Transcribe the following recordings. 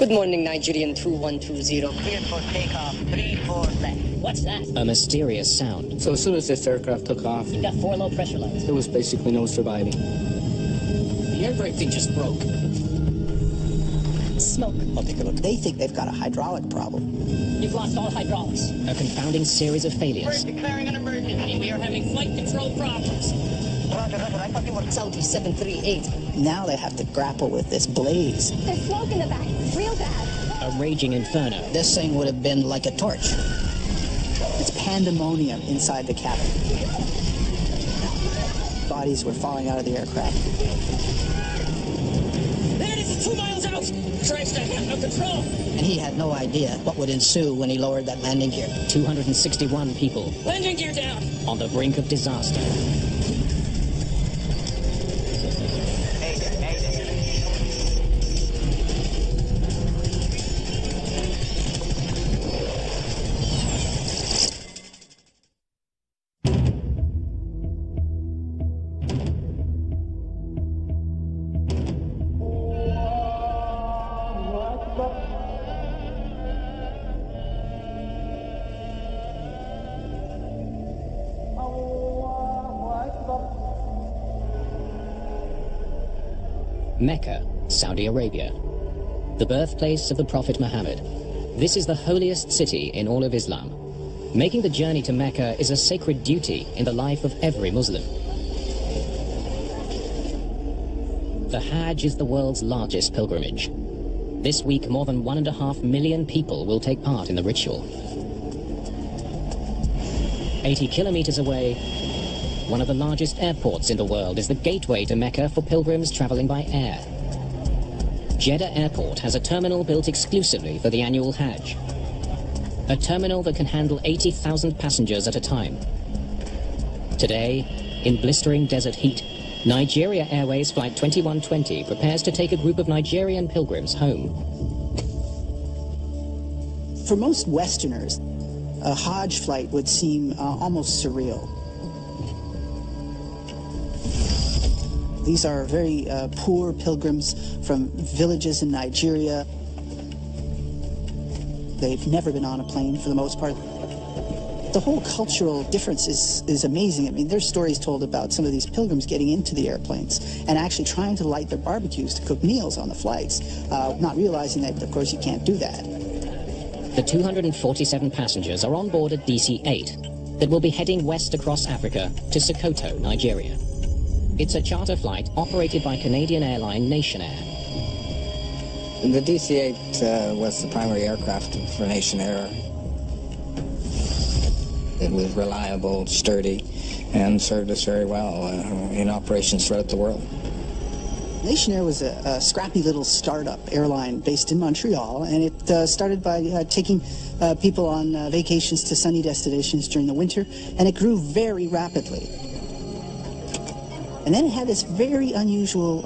Good morning, Nigerian 2120. Cleared for takeoff, 34 left. What's that? A mysterious sound. So as soon as this aircraft took off, You got 4 low pressure lights. there was basically no surviving. The air brake thing just broke. Smoke. I'll take a look. They think they've got a hydraulic problem. You've lost all hydraulics. A confounding series of failures. Declaring an emergency. We are having flight control problems. Roger, I thought you were... Saudi 738. Now they have to grapple with this blaze. There's smoke in the back, real bad. A raging inferno. This thing would have been like a torch. It's pandemonium inside the cabin. Bodies were falling out of the aircraft. There it is, 2 miles out. Tries to have no control. And he had no idea what would ensue when he lowered that landing gear. 261 people Landing gear down. on the brink of disaster. Mecca, Saudi Arabia, the birthplace of the Prophet Muhammad. This is the holiest city in all of Islam. Making the journey to Mecca is a sacred duty in the life of every Muslim. The Hajj is the world's largest pilgrimage. This week, more than 1.5 million people will take part in the ritual. 80 kilometers away, one of the largest airports in the world is the gateway to Mecca for pilgrims traveling by air. Jeddah Airport has a terminal built exclusively for the annual Hajj. A terminal that can handle 80,000 passengers at a time. Today, in blistering desert heat, Nigeria Airways Flight 2120 prepares to take a group of Nigerian pilgrims home. For most Westerners, a Hajj flight would seem almost surreal. These are very poor pilgrims from villages in Nigeria. They've never been on a plane for the most part. The whole cultural difference is amazing. I mean, there's stories told about some of these pilgrims getting into the airplanes and actually trying to light their barbecues to cook meals on the flights, not realizing that, of course, you can't do that. The 247 passengers are on board a DC-8 that will be heading west across Africa to Sokoto, Nigeria. It's a charter flight operated by Canadian airline Nation Air. The DC-8 was the primary aircraft for Nation Air. It was reliable, sturdy, and served us very well in operations throughout the world. Nation Air was a scrappy little startup airline based in Montreal, and it started by taking people on vacations to sunny destinations during the winter, and it grew very rapidly. And then it had this very unusual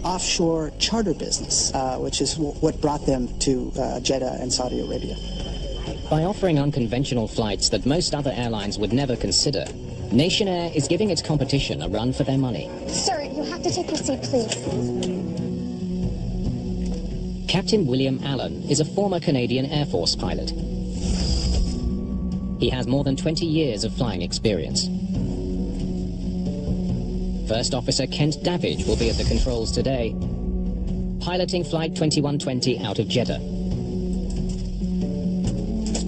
offshore charter business, which is what brought them to Jeddah and Saudi Arabia. By offering unconventional flights that most other airlines would never consider, Nation Air is giving its competition a run for their money. Sir, you have to take your seat, please. Captain William Allen is a former Canadian Air Force pilot. He has more than 20 years of flying experience. First Officer Kent Davidge will be at the controls today, piloting Flight 2120 out of Jeddah.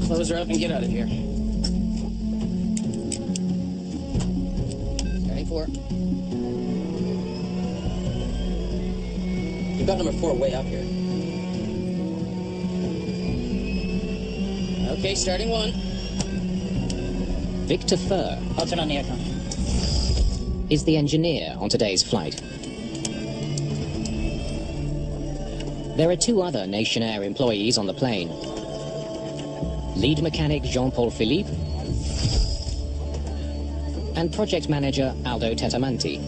Close her up and get out of here. Ready for it. You've got number 4 way up here. Okay, starting 1. Victor Furr I'll turn on the aircon. is the engineer on today's flight. There are 2 other Nation Air employees on the plane. Lead mechanic Jean-Paul Philippe and project manager Aldo Tetamanti.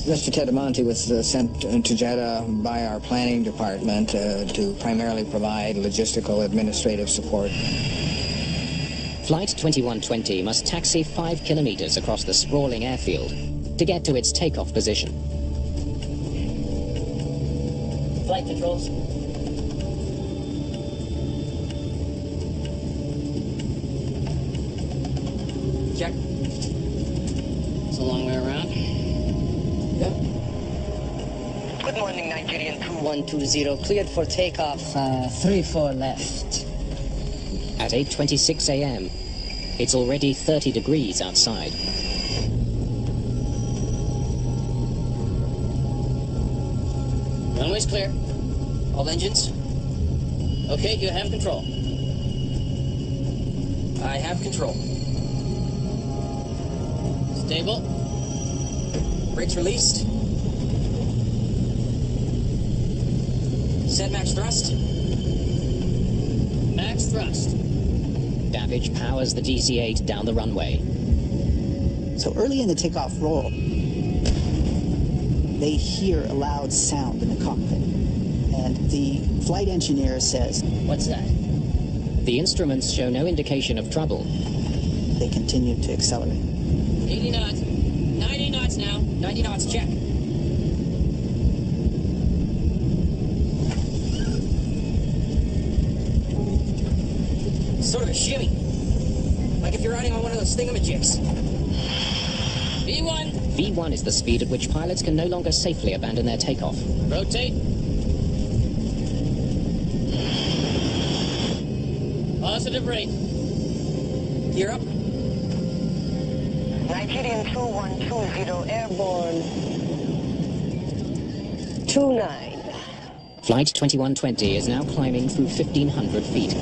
Mr. Tetamanti was sent to Jeddah by our planning department to primarily provide logistical administrative support. Flight 2120 must taxi 5 kilometers across the sprawling airfield to get to its takeoff position. Flight controls. check. It's a long way around. Yeah. Good morning, Nigerian 2120, cleared for takeoff. 34 left. At 8:26 a.m., it's already 30 degrees outside. Runway's clear. All engines. Okay, you have control. I have control. Stable. Brakes released. Set max thrust. Max thrust. Davidge powers the DC-8 down the runway. So early in the takeoff roll, they hear a loud sound in the cockpit. And the flight engineer says, What's that? The instruments show no indication of trouble. they continue to accelerate. 80 knots. 90 knots now. 90 knots, check. Sort of a shimmy. Like if you're riding on one of those thingamajigs. V1. V1 is the speed at which pilots can no longer safely abandon their takeoff. Rotate. Positive rate. Gear up. Nigerian 2120 airborne. 29. Flight 2120 is now climbing through 1,500 feet.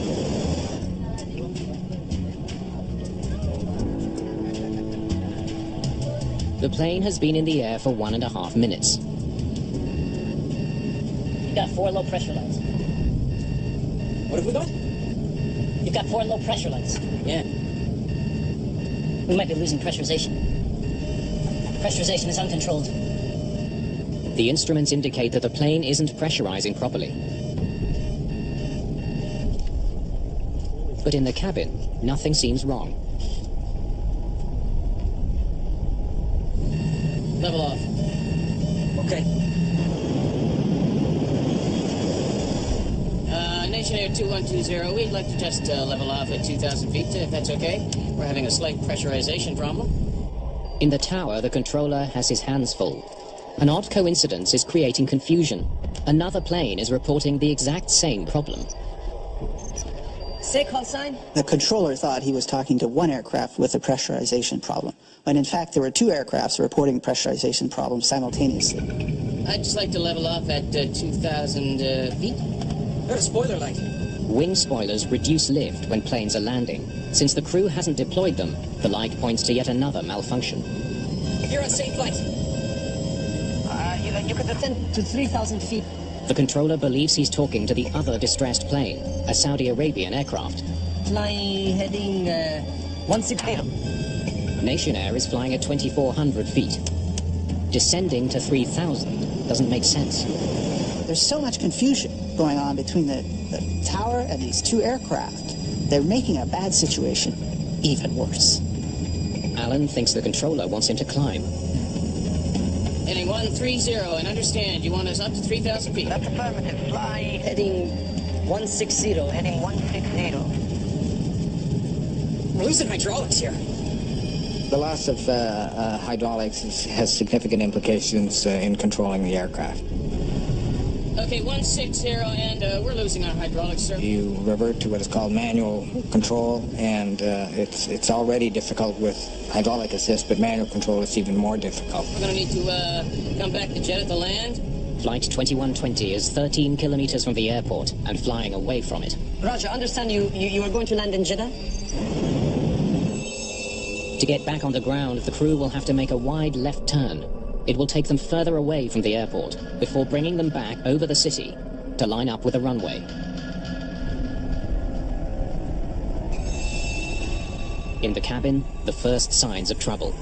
The plane has been in the air for 1.5 minutes. You've got 4 low pressure lights. What have we got? You've got 4 low pressure lights. Yeah. We might be losing pressurization. Pressurization is uncontrolled. The instruments indicate that the plane isn't pressurizing properly. But in the cabin, nothing seems wrong. Level off. Okay. Nation Air 2120, we'd like to just level off at 2,000 feet, if that's okay. We're having a slight pressurization problem. In the tower, the controller has his hands full. An odd coincidence is creating confusion. Another plane is reporting the exact same problem. Say call sign. The controller thought he was talking to one aircraft with a pressurization problem, when in fact there were 2 aircrafts reporting pressurization problems simultaneously. I'd just like to level off at 2,000 feet. There's a spoiler light. Wing spoilers reduce lift when planes are landing. Since the crew hasn't deployed them, the light points to yet another malfunction. You're on safe flight. You could Descend to 3,000 feet. The controller believes he's talking to the other distressed plane, a Saudi Arabian aircraft. Flying, heading 160. Nation Air is flying at 2,400 feet. Descending to 3,000 doesn't make sense. There's so much confusion going on between the tower and these 2 aircraft. They're making a bad situation even worse. Alan thinks the controller wants him to climb. Heading 130, and understand you want us up to 3,000 feet. That's affirmative. Fly. Heading 160. Heading 160. We're losing hydraulics here. The loss of hydraulics has significant implications in controlling the aircraft. Okay, 160, and we're losing our hydraulics, sir. You revert to what is called manual control, and it's already difficult with hydraulic assist, but manual control is even more difficult. We're going to need to come back to Jeddah to land. Flight 2120 is 13 kilometers from the airport and flying away from it. Roger, understand you are going to land in Jeddah? To get back on the ground, the crew will have to make a wide left turn. It will take them further away from the airport before bringing them back over the city to line up with the runway. In the cabin, the first signs of trouble.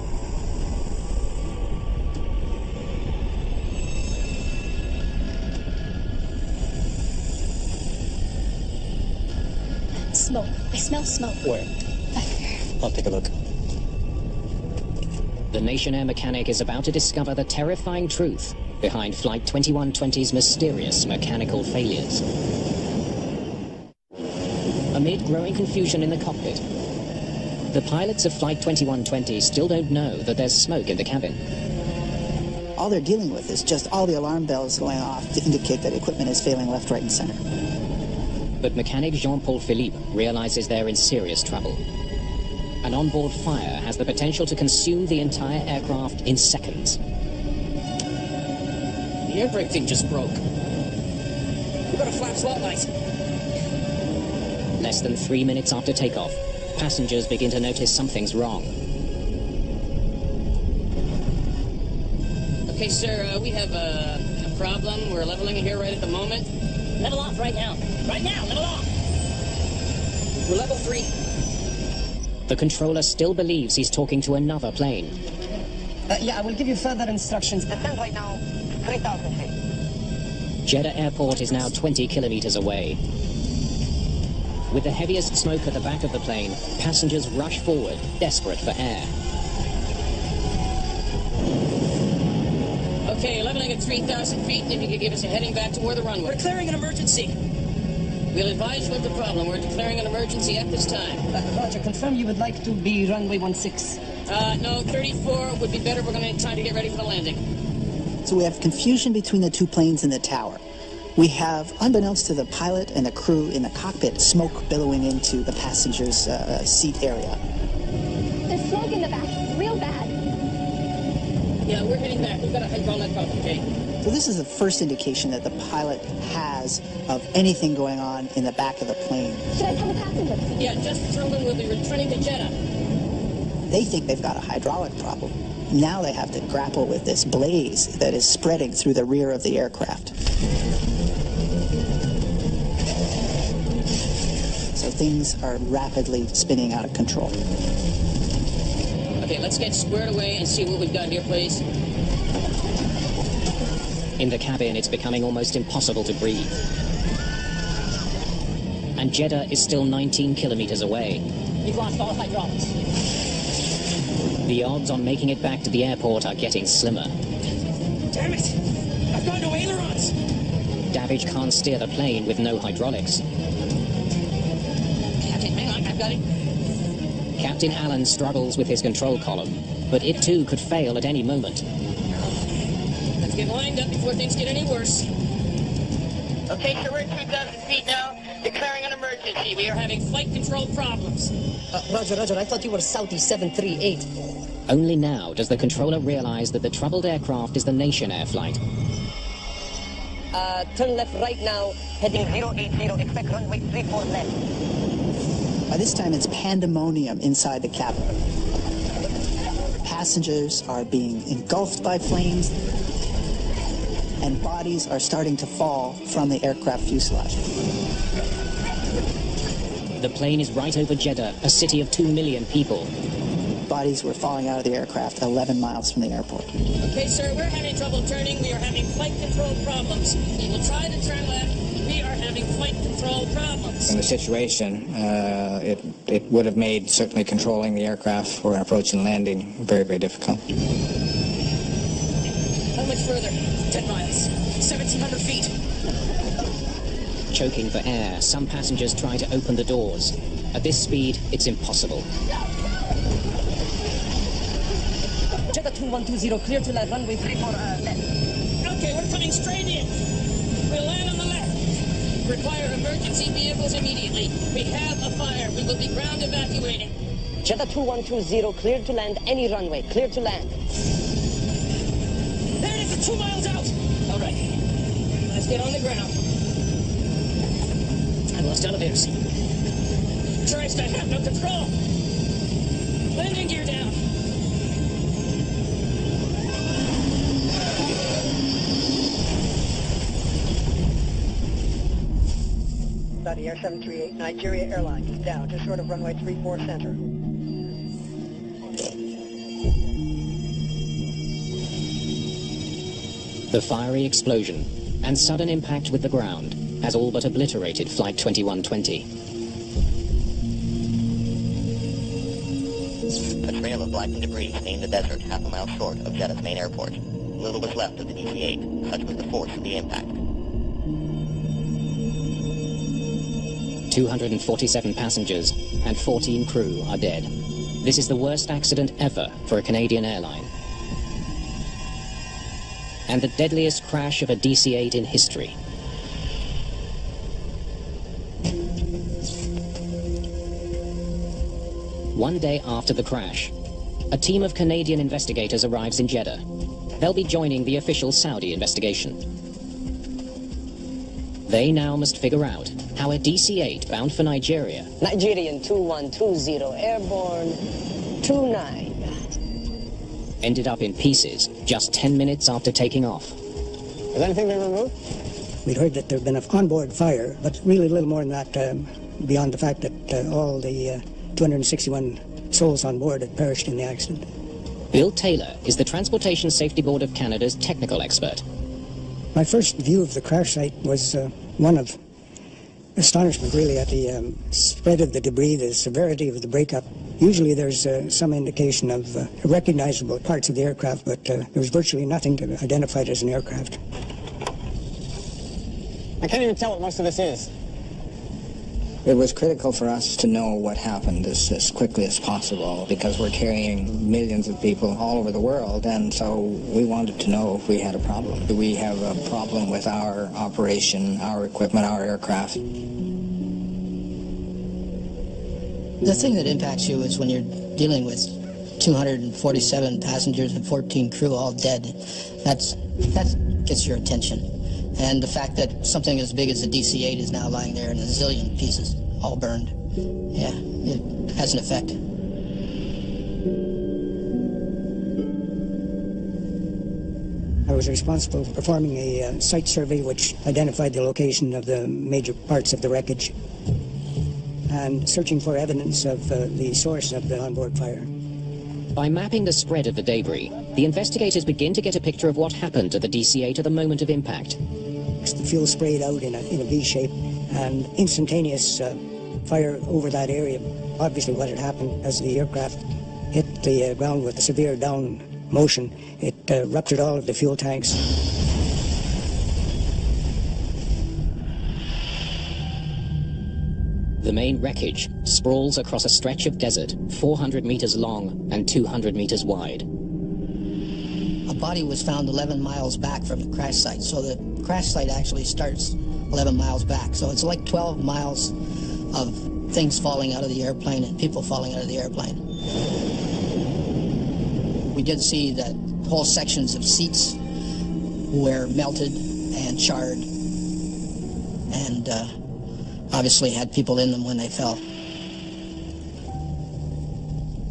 Smoke. I smell smoke. Where? Back there. I'll take a look. The Nation Air mechanic is about to discover the terrifying truth behind Flight 2120's mysterious mechanical failures. Amid growing confusion in the cockpit, The pilots of Flight 2120 still don't know that there's smoke in the cabin. All they're dealing with is just all the alarm bells going off to indicate that equipment is failing left, right, and center. But mechanic Jean-Paul Philippe realizes they're in serious trouble. An onboard fire has the potential to consume the entire aircraft in seconds. The air brake thing just broke. We've got a flat spotlight. Less than 3 minutes after takeoff, passengers begin to notice something's wrong. Okay, sir, we have a problem. We're leveling it here right at the moment. Level off right now. Right now, level off. We're level 3. The controller still believes he's talking to another plane. Yeah, I will give you further instructions. Descend right now, 3,000 feet. Jeddah Airport is now 20 kilometers away. With the heaviest smoke at the back of the plane, passengers rush forward, desperate for air. Okay, leveling at 3,000 feet. If you could give us a heading back toward the runway. We're clearing an emergency. We'll advise you of the problem. We're declaring an emergency at this time. Roger, confirm you would like to be runway 16. No, 34 would be better. We're going to need time to get ready for the landing. So we have confusion between the two planes in the tower. We have, unbeknownst to the pilot and the crew in the cockpit, smoke billowing into the passenger's seat area. There's smoke in the back. Real bad. Yeah, we're heading back. We've got a hydraulic pump, okay? So this is the first indication that the pilot has of anything going on in the back of the plane. Should I tell the passengers? Yeah, just throw them. We'll be returning to Jeddah. They think they've got a hydraulic problem. Now they have to grapple with this blaze that is spreading through the rear of the aircraft. So things are rapidly spinning out of control. Okay, let's get squared away and see what we've got here, please. In the cabin, it's becoming almost impossible to breathe. And Jeddah is still 19 kilometers away. We've lost all hydraulics. The odds on making it back to the airport are getting slimmer. Damn it! I've gone to ailerons! Davidge can't steer the plane with no hydraulics. Captain, hang on, I've got it. Captain Allen struggles with his control column, but it too could fail at any moment. Let's get lined up before things get any worse. Okay, so we're at 2,000 feet now, declaring an emergency. We are having flight control problems. Roger, I thought you were Saudi 738. Only now does the controller realize that the troubled aircraft is the Nation Air flight. Turn left right now, Heading 080, expect runway 34 left. By this time, it's pandemonium inside the cabin. Passengers are being engulfed by flames, and bodies are starting to fall from the aircraft fuselage. The plane is right over Jeddah, a city of 2 million people. Bodies were falling out of the aircraft 11 miles from the airport. Okay, sir, we're having trouble turning. We are having flight control problems. We will try to turn left. We are having flight control problems. In the situation, it would have made certainly controlling the aircraft for an approach and landing very, very difficult. How much further? 10 miles. 1,700 feet. Choking for air, some passengers try to open the doors. At this speed, it's impossible. Jeddah 2120, clear to land, runway 34 left. Okay, we're coming straight in. We'll land on the left. Require emergency vehicles immediately. We have a fire. We will be ground evacuating. Jeddah 2120, clear to land, any runway, clear to land. There it is, 2 miles out. All right, let's get on the ground. I lost elevators. Christ, I have no control. Landing gear down. Saudi Air 738, Nigeria Airlines, down to short of runway 34 center. The fiery explosion and sudden impact with the ground has all but obliterated Flight 2120. A trail of blackened debris stained the desert half a mile short of Jeddah's main airport. Little was left of the DC-8. Such was the force of the impact. 247 passengers and 14 crew are dead. This is the worst accident ever for a Canadian airline. And the deadliest crash of a DC-8 in history. One day after the crash, a team of Canadian investigators arrives in Jeddah. They'll be joining the official Saudi investigation. They now must figure out how a DC-8 bound for Nigeria, Nigerian 2120, airborne 29. ended up in pieces just 10 minutes after taking off. Has anything been removed? We'd heard that there had been an onboard fire, but really a little more than that, beyond the fact that all the 261 souls on board had perished in the accident. Bill Taylor is the Transportation Safety Board of Canada's technical expert. My first view of the crash site was one of astonishment, really, at the spread of the debris, the severity of the breakup. Usually there's some indication of recognizable parts of the aircraft, but there was virtually nothing identified as an aircraft. I can't even tell what most of this is. It was critical for us to know what happened as quickly as possible because we're carrying millions of people all over the world, and so we wanted to know if we had a problem. Do we have a problem with our operation, our equipment, our aircraft? The thing that impacts you is when you're dealing with 247 passengers and 14 crew all dead. That gets your attention. And the fact that something as big as a DC-8 is now lying there in a zillion pieces, all burned. Yeah, it has an effect. I was responsible for performing a site survey which identified the location of the major parts of the wreckage and searching for evidence of the source of the onboard fire. By mapping the spread of the debris, the investigators begin to get a picture of what happened to the DC-8 at the moment of impact. The fuel sprayed out in a V shape and instantaneous fire over that area. Obviously what had happened as the aircraft hit the ground with a severe down motion, it ruptured all of the fuel tanks. The main wreckage sprawls across a stretch of desert 400 meters long and 200 meters wide. A body was found 11 miles back from the crash site, so the crash site actually starts 11 miles back. So it's like 12 miles of things falling out of the airplane and people falling out of the airplane. We did see that whole sections of seats were melted and charred and obviously had people in them when they fell.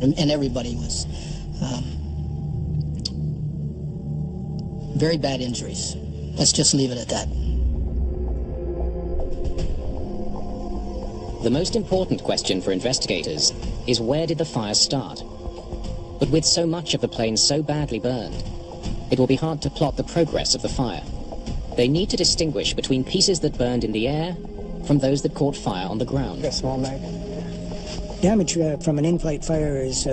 And everybody was very bad injuries. Let's just leave it at that. The most important question for investigators is where did the fire start? But with so much of the plane so badly burned, it will be hard to plot the progress of the fire. They need to distinguish between pieces that burned in the air from those that caught fire on the ground. A small mag. Damage from an in-flight fire is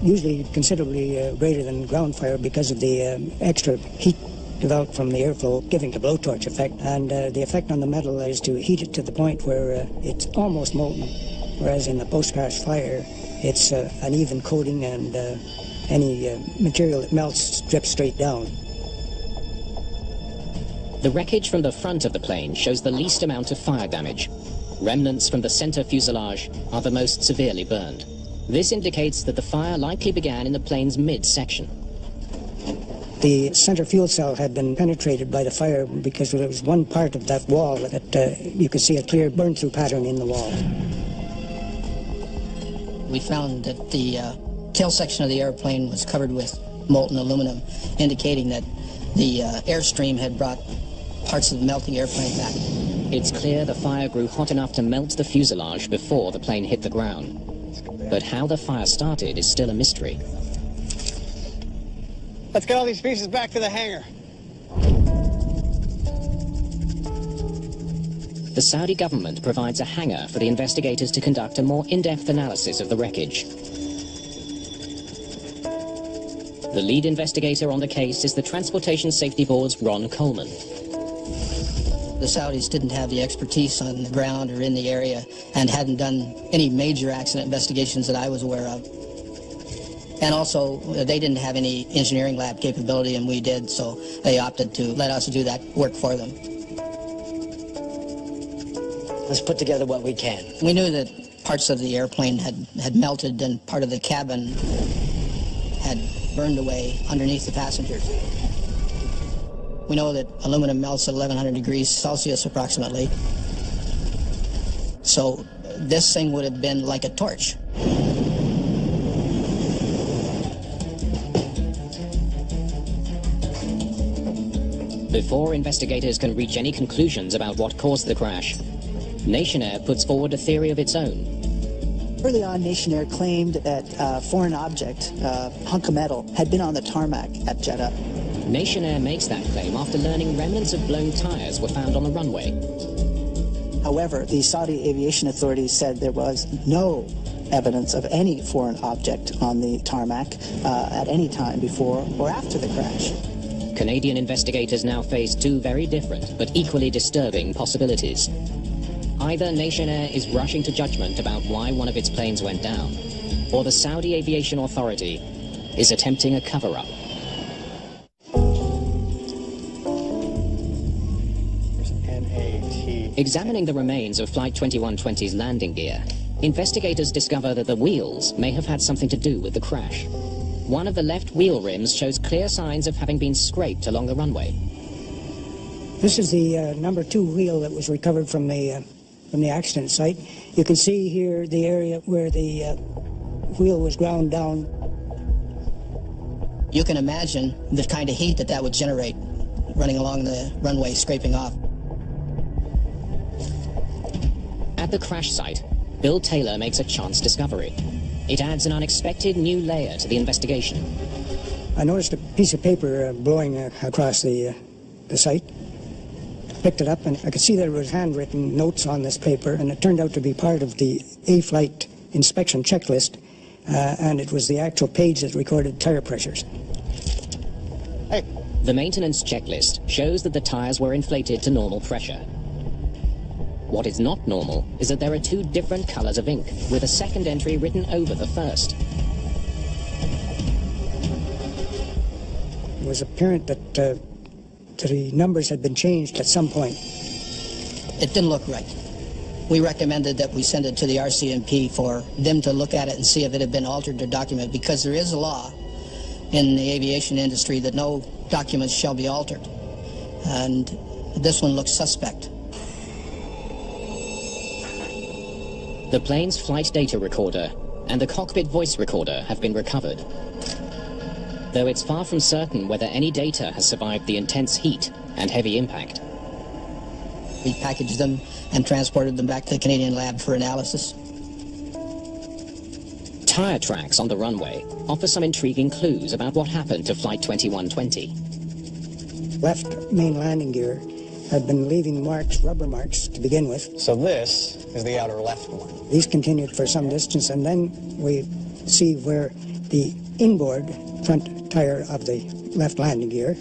usually considerably greater than ground fire because of the extra heat developed from the airflow giving the blowtorch effect, and the effect on the metal is to heat it to the point where it's almost molten, whereas in the post-crash fire it's an even coating and any material that melts drips straight down. The wreckage from the front of the plane shows the least amount of fire damage. Remnants from the center fuselage are the most severely burned. This indicates that the fire likely began in the plane's mid-section. The center fuel cell had been penetrated by the fire because there was one part of that wall that you could see a clear burn-through pattern in the wall. We found that the tail section of the airplane was covered with molten aluminum, indicating that the airstream had brought parts of the melting airplane back. It's clear the fire grew hot enough to melt the fuselage before the plane hit the ground. But how the fire started is still a mystery. Let's get all these pieces back to the hangar. The Saudi government provides a hangar for the investigators to conduct a more in-depth analysis of the wreckage. The lead investigator on the case is the Transportation Safety Board's Ron Coleman. The Saudis didn't have the expertise on the ground or in the area and hadn't done any major accident investigations that I was aware of. And also, they didn't have any engineering lab capability, and we did, so they opted to let us do that work for them. Let's put together what we can. We knew that parts of the airplane had melted and part of the cabin had burned away underneath the passengers. We know that aluminum melts at 1100 degrees Celsius approximately. So this thing would have been like a torch. Before investigators can reach any conclusions about what caused the crash, Nation Air puts forward a theory of its own. Early on, Nation Air claimed that a foreign object, a hunk of metal, had been on the tarmac at Jeddah. Nation Air makes that claim after learning remnants of blown tires were found on the runway. However, the Saudi aviation authorities said there was no evidence of any foreign object on the tarmac at any time before or after the crash. Canadian investigators now face two very different but equally disturbing possibilities. Either Nation Air is rushing to judgment about why one of its planes went down, or the Saudi Aviation Authority is attempting a cover-up. Examining the remains of Flight 2120's landing gear, investigators discover that the wheels may have had something to do with the crash. One of the left wheel rims shows clear signs of having been scraped along the runway. This is the number 2 wheel that was recovered from the accident site. You can see here the area where the wheel was ground down. You can imagine the kind of heat that would generate running along the runway, scraping off. At the crash site, Bill Taylor makes a chance discovery. It adds an unexpected new layer to the investigation. I noticed a piece of paper blowing across the site. Picked it up, and I could see there was handwritten notes on this paper, and it turned out to be part of the A-flight inspection checklist, and it was the actual page that recorded tire pressures. Hey. The maintenance checklist shows that the tires were inflated to normal pressure. What is not normal is that there are 2 different colors of ink, with a second entry written over the first. It was apparent that the numbers had been changed at some point. It didn't look right. We recommended that we send it to the RCMP for them to look at it and see if it had been altered or documented, because there is a law in the aviation industry that no documents shall be altered. And this one looks suspect. The plane's flight data recorder and the cockpit voice recorder have been recovered. Though it's far from certain whether any data has survived the intense heat and heavy impact. We packaged them and transported them back to the Canadian lab for analysis. Tire tracks on the runway offer some intriguing clues about what happened to Flight 2120. Left main landing gear had been leaving marks, rubber marks, to begin with. So this is the outer left one. These continued for some distance, and then we see where the inboard front tire of the left landing gear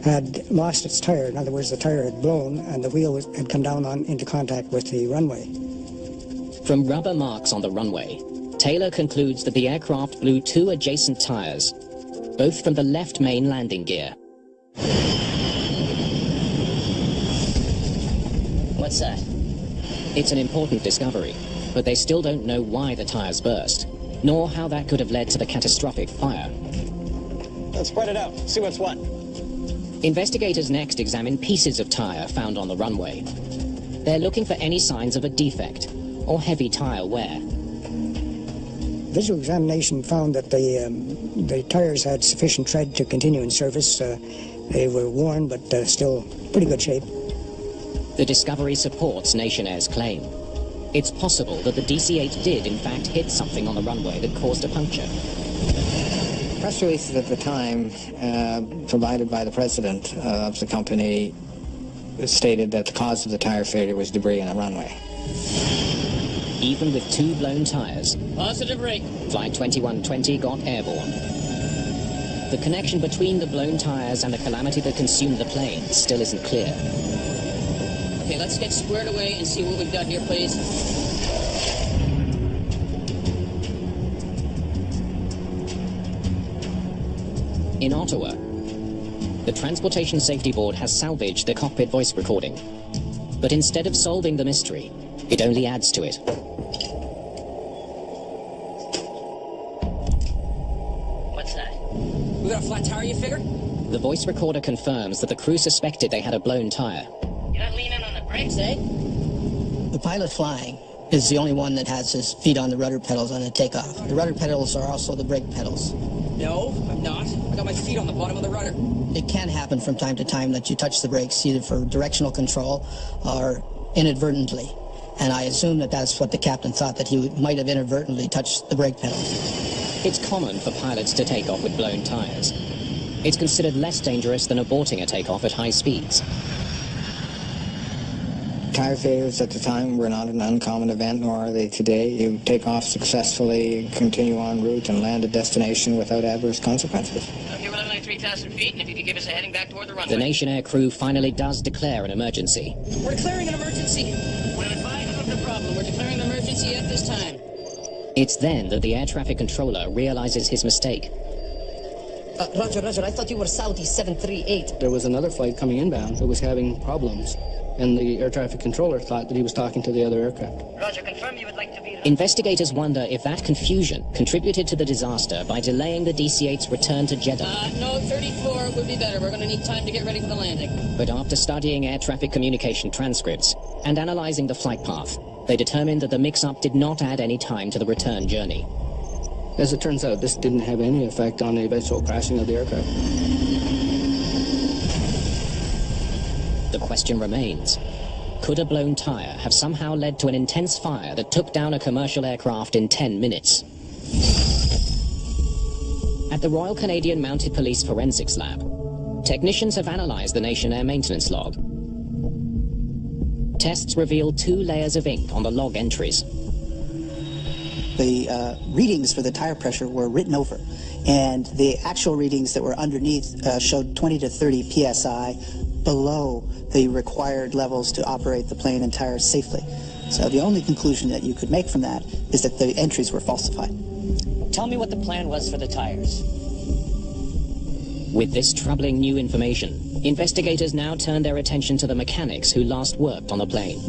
had lost its tire. In other words, the tire had blown, and the wheel had come down into contact with the runway. From rubber marks on the runway, Taylor concludes that the aircraft blew 2 adjacent tires, both from the left main landing gear. What's that? It's an important discovery, but they still don't know why the tires burst, nor how that could have led to the catastrophic fire. Let's spread it out, see what's what. Investigators next examine pieces of tire found on the runway. They're looking for any signs of a defect or heavy tire wear. Visual examination found that the tires had sufficient tread to continue in service. They were worn, but still pretty good shape. The discovery supports Nation Air's claim. It's possible that the DC-8 did, in fact, hit something on the runway that caused a puncture. Press releases at the time provided by the president of the company stated that the cause of the tire failure was debris on the runway. Even with 2 blown tires, positive rate, Flight 2120 got airborne. The connection between the blown tires and the calamity that consumed the plane still isn't clear. Okay, let's get squared away and see what we've got here, please. In Ottawa, the Transportation Safety Board has salvaged the cockpit voice recording. But instead of solving the mystery, it only adds to it. What's that? We got a flat tire, you figure? The voice recorder confirms that the crew suspected they had a blown tire. You're not leaning on the brakes, eh? The pilot flying is the only one that has his feet on the rudder pedals on the takeoff. The rudder pedals are also the brake pedals. No, I'm not. I got my feet on the bottom of the rudder. It can happen from time to time that you touch the brakes either for directional control or inadvertently. And I assume that that's what the captain thought, that he might have inadvertently touched the brake pedal. It's common for pilots to take off with blown tires. It's considered less dangerous than aborting a takeoff at high speeds. Tire failures at the time were not an uncommon event, nor are they today. You take off successfully, continue en route, and land at destination without adverse consequences. Okay, we're like 3,000 feet, and if you could give us a heading back toward the runway. The Nation Air crew finally does declare an emergency. We're declaring an emergency. We're advised of the problem. We're declaring an emergency at this time. It's then that the air traffic controller realizes his mistake. Roger, I thought you were Saudi 738. There was another flight coming inbound that was having problems, and the air traffic controller thought that he was talking to the other aircraft. Roger, confirm you would like to be... Investigators wonder if that confusion contributed to the disaster by delaying the DC-8's return to Jeddah. No, 34 would be better. We're going to need time to get ready for the landing. But after studying air traffic communication transcripts and analyzing the flight path, they determined that the mix-up did not add any time to the return journey. As it turns out, this didn't have any effect on the eventual crashing of the aircraft. The question remains, could a blown tire have somehow led to an intense fire that took down a commercial aircraft in 10 minutes? At the Royal Canadian Mounted Police Forensics Lab, technicians have analyzed the Nation Air maintenance log. Tests reveal 2 layers of ink on the log entries. The readings for the tire pressure were written over, and the actual readings that were underneath showed 20 to 30 psi below the required levels to operate the plane and tires safely. So the only conclusion that you could make from that is that the entries were falsified. Tell me what the plan was for the tires. With this troubling new information, investigators now turn their attention to the mechanics who last worked on the plane.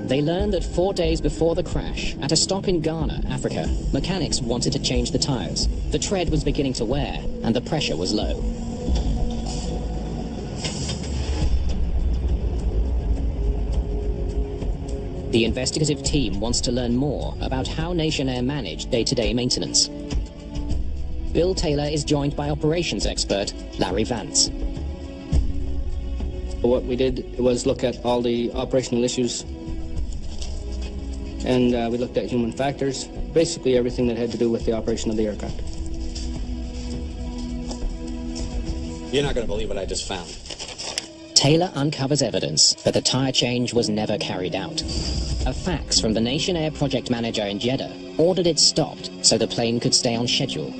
They learned that 4 days before the crash, at a stop in Ghana, Africa, mechanics wanted to change the tires. The tread was beginning to wear, and the pressure was low. The investigative team wants to learn more about how Nation Air managed day-to-day maintenance. Bill Taylor is joined by operations expert Larry Vance. What we did was look at all the operational issues, and we looked at human factors, basically everything that had to do with the operation of the aircraft. You're not going to believe what I just found. Taylor uncovers evidence that the tire change was never carried out. A fax from the Nation Air project manager in Jeddah ordered it stopped so the plane could stay on schedule.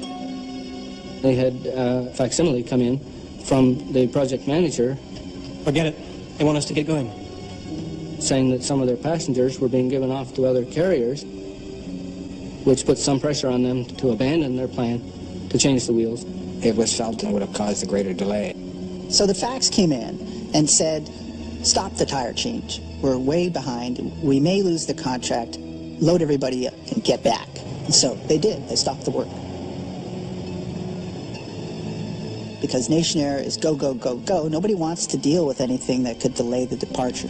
They had a facsimile come in from the project manager. Forget it. They want us to get going. Saying that some of their passengers were being given off to other carriers, which put some pressure on them to abandon their plan to change the wheels. It was felt and would have caused a greater delay. So the fax came in and said, stop the tire change. We're way behind. We may lose the contract. Load everybody up and get back. And so they did. They stopped the work. Because Nation Air is go, go, go, go. Nobody wants to deal with anything that could delay the departure.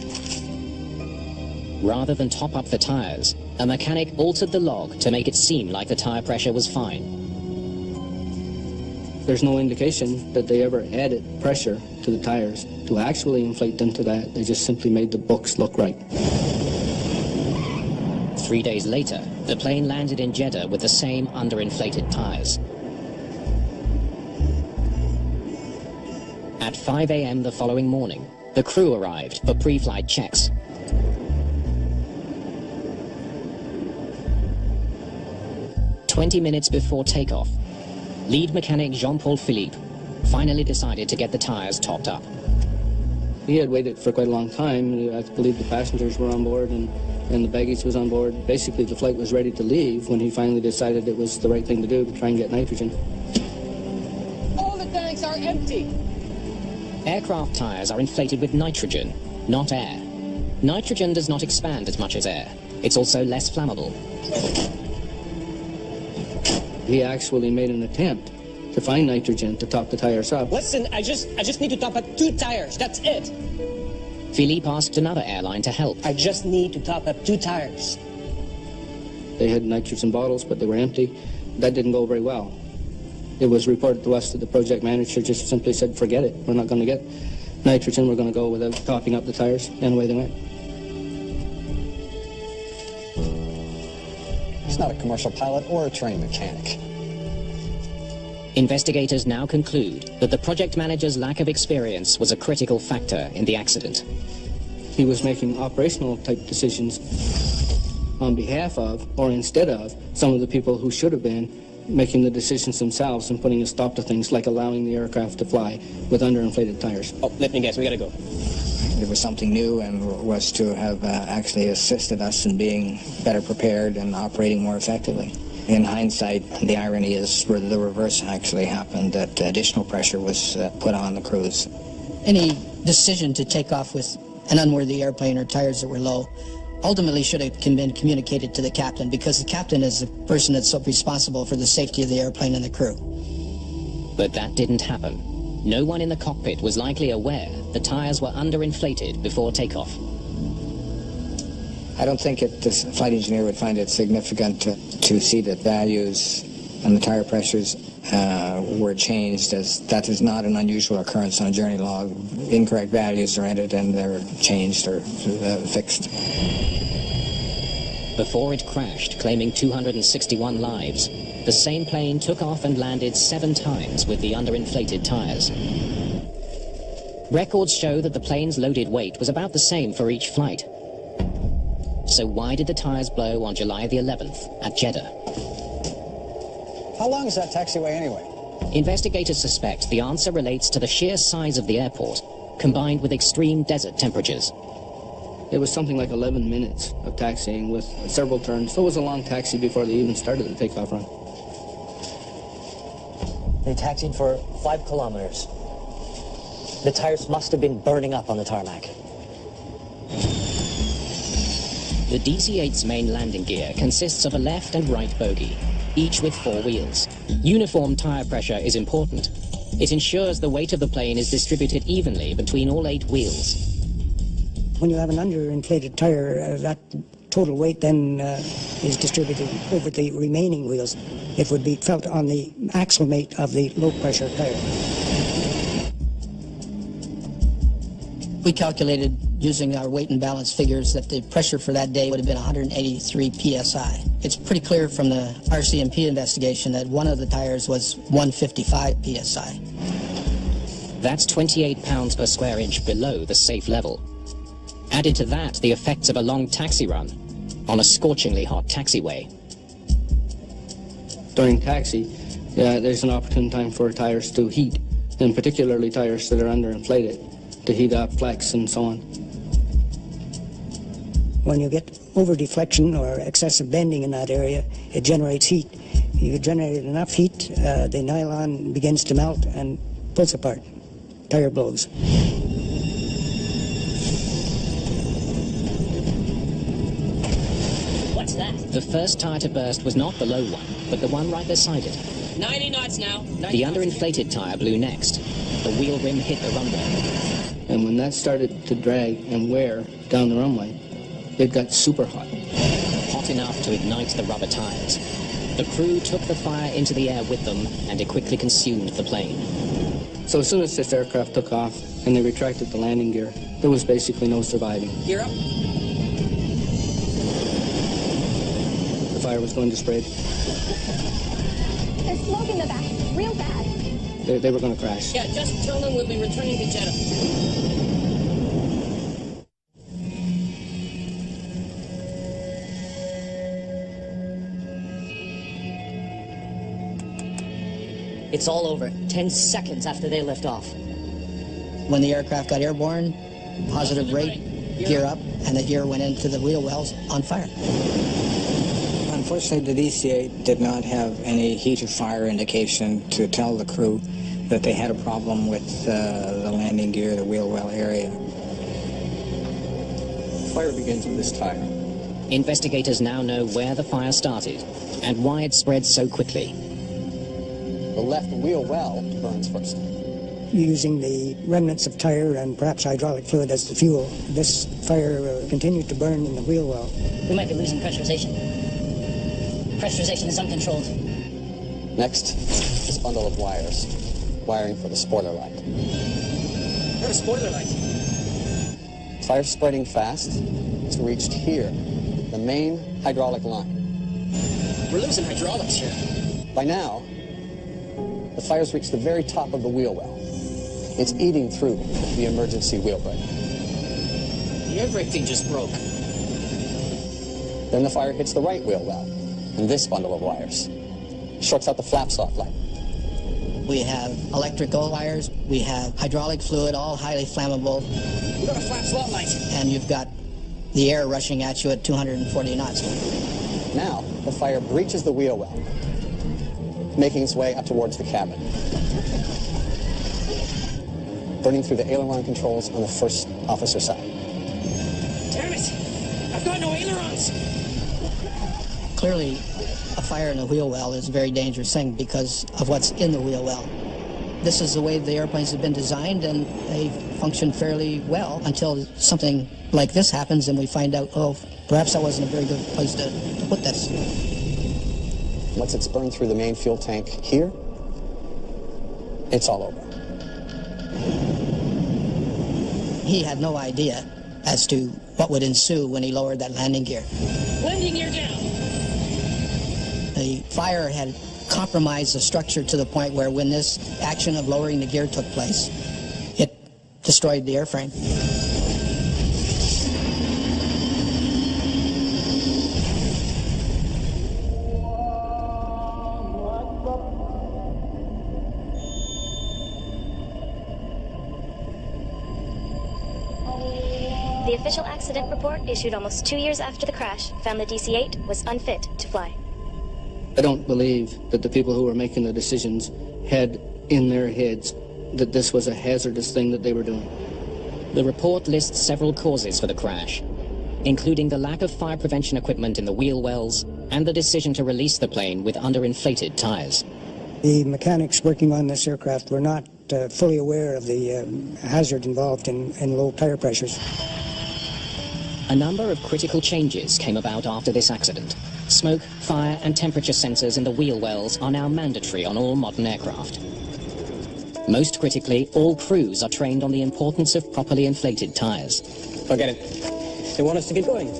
Rather than top up the tires, a mechanic altered the log to make it seem like the tire pressure was fine. There's no indication that they ever added pressure to the tires to actually inflate them to that. They just simply made the books look right. 3 days later, the plane landed in Jeddah with the same underinflated tires. At 5 a.m. the following morning, the crew arrived for pre-flight checks. "20 minutes before takeoff, lead mechanic Jean-Paul Philippe finally decided to get the tires topped up. He had waited for quite a long time. I believe the passengers were on board and the baggage was on board. Basically, the flight was ready to leave when he finally decided it was the right thing to do to try and get nitrogen. All the tanks are empty. Aircraft tires are inflated with nitrogen, not air. Nitrogen does not expand as much as air. It's also less flammable. He actually made an attempt to find nitrogen to top the tires up. Listen, I just need to top up 2 tires. That's it. Philippe asked another airline to help. I just need to top up 2 tires. They had nitrogen bottles, but they were empty. That didn't go very well. It was reported to us that the project manager just simply said, forget it. We're not going to get nitrogen. We're going to go without topping up the tires. And away they went. He's not a commercial pilot or a trained mechanic. Investigators now conclude that the project manager's lack of experience was a critical factor in the accident. He was making operational type decisions on behalf of, or instead of, some of the people who should have been making the decisions themselves and putting a stop to things like allowing the aircraft to fly with underinflated tires. Oh, let me guess, we gotta go. It was something new and was to have actually assisted us in being better prepared and operating more effectively. In hindsight, the irony is where the reverse actually happened, that additional pressure was put on the crews. Any decision to take off with an unworthy airplane or tires that were low ultimately should have been communicated to the captain, because the captain is the person that's responsible for the safety of the airplane and the crew. But that didn't happen. No one in the cockpit was likely aware the tires were underinflated before takeoff. I don't think this flight engineer would find it significant to see that values and the tire pressures were changed, as that is not an unusual occurrence on a journey log. Incorrect values are entered and they're changed or fixed. Before it crashed, claiming 261 lives, the same plane took off and landed 7 times with the underinflated tires. Records show that the plane's loaded weight was about the same for each flight. So why did the tires blow on July the 11th at Jeddah? How long is that taxiway anyway? Investigators suspect the answer relates to the sheer size of the airport, combined with extreme desert temperatures. It was something like 11 minutes of taxiing with several turns. So it was a long taxi before they even started the takeoff run. They taxied for 5 kilometers. The tires must have been burning up on the tarmac. The DC-8's main landing gear consists of a left and right bogie, each with 4 wheels. Uniform tire pressure is important. It ensures the weight of the plane is distributed evenly between all 8 wheels. When you have an underinflated tire, that total weight then is distributed over the remaining wheels. It would be felt on the axle mate of the low-pressure tire. We calculated, using our weight and balance figures, that the pressure for that day would have been 183 psi. It's pretty clear from the RCMP investigation that one of the tires was 155 psi. That's 28 pounds per square inch below the safe level. Added to that, the effects of a long taxi run on a scorchingly hot taxiway. During taxi, there's an opportune time for tires to heat, and particularly tires that are underinflated, to heat up, flex, and so on. When you get over-deflection or excessive bending in that area, it generates heat. You generate enough heat, the nylon begins to melt and pulls apart. Tire blows. What's that? The first tire to burst was not the low one, but the one right beside it. 90 knots now. 90 The knots. underinflated tire blew next. The wheel rim hit the runway. And when that started to drag and wear down the runway, it got super hot. Hot enough to ignite the rubber tires. The crew took the fire into the air with them, and it quickly consumed the plane. So as soon as this aircraft took off and they retracted the landing gear, there was basically no surviving. Gear up. The fire was going to spread. There's smoke in the back, real bad. They were going to crash. Yeah, just tell them we'll be returning to Jeddah. It's all over 10 seconds after they lift off. When the aircraft got airborne, positive rate, gear up, and the gear went into the wheel wells on fire. Unfortunately, the DC-8 did not have any heat or fire indication to tell the crew that they had a problem with the landing gear, the wheel well area. Fire begins with this tire. Investigators now know where the fire started and why it spread so quickly. The left wheel well burns first. Using the remnants of tire and perhaps hydraulic fluid as the fuel, this fire continued to burn in the wheel well. We might be losing pressurization. Pressurization is uncontrolled. Next, this bundle of wires. Wiring for the spoiler light. What a spoiler light. Fire spreading fast. It's reached here, the main hydraulic line. We're losing hydraulics here. By now, the fire's reached the very top of the wheel well. It's eating through the emergency wheel brake. The air brake thing just broke. Then the fire hits the right wheel well, and this bundle of wires shorts out the flaps off light. We have electrical wires, we have hydraulic fluid, all highly flammable. We got a flat slot light. And you've got the air rushing at you at 240 knots. Now, the fire breaches the wheel well, making its way up towards the cabin, burning through the aileron controls on the first officer side. Damn it! I've got no ailerons! Clearly, a fire in a wheel well is a very dangerous thing because of what's in the wheel well. This is the way the airplanes have been designed, and they function fairly well until something like this happens and we find out, oh, perhaps that wasn't a very good place to put this. Once it's burned through the main fuel tank here, it's all over. He had no idea as to what would ensue when he lowered that landing gear. Landing gear down! The fire had compromised the structure to the point where when this action of lowering the gear took place, it destroyed the airframe. The official accident report, issued almost 2 years after the crash, found the DC-8 was unfit to fly. I don't believe that the people who were making the decisions had in their heads that this was a hazardous thing that they were doing. The report lists several causes for the crash, including the lack of fire prevention equipment in the wheel wells and the decision to release the plane with underinflated tires. The mechanics working on this aircraft were not fully aware of the hazard involved in low tire pressures. A number of critical changes came about after this accident. Smoke, fire, and temperature sensors in the wheel wells are now mandatory on all modern aircraft. Most critically, all crews are trained on the importance of properly inflated tires. Forget it. They want us to get going.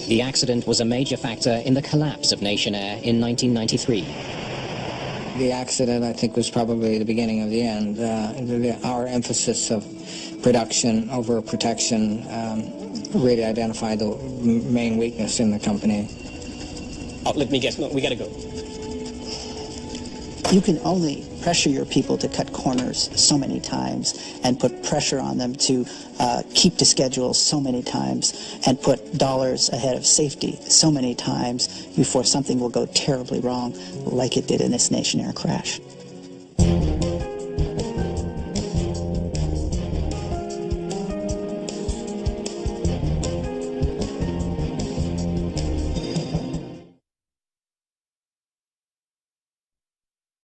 The accident was a major factor in the collapse of Nation Air in 1993. The accident, I think, was probably the beginning of the end. Our emphasis of production over protection really identified the main weakness in the company. Oh, let me guess. No, we gotta go. You can only pressure your people to cut corners so many times and put pressure on them to keep to schedule so many times and put dollars ahead of safety so many times before something will go terribly wrong like it did in this Nation Air crash.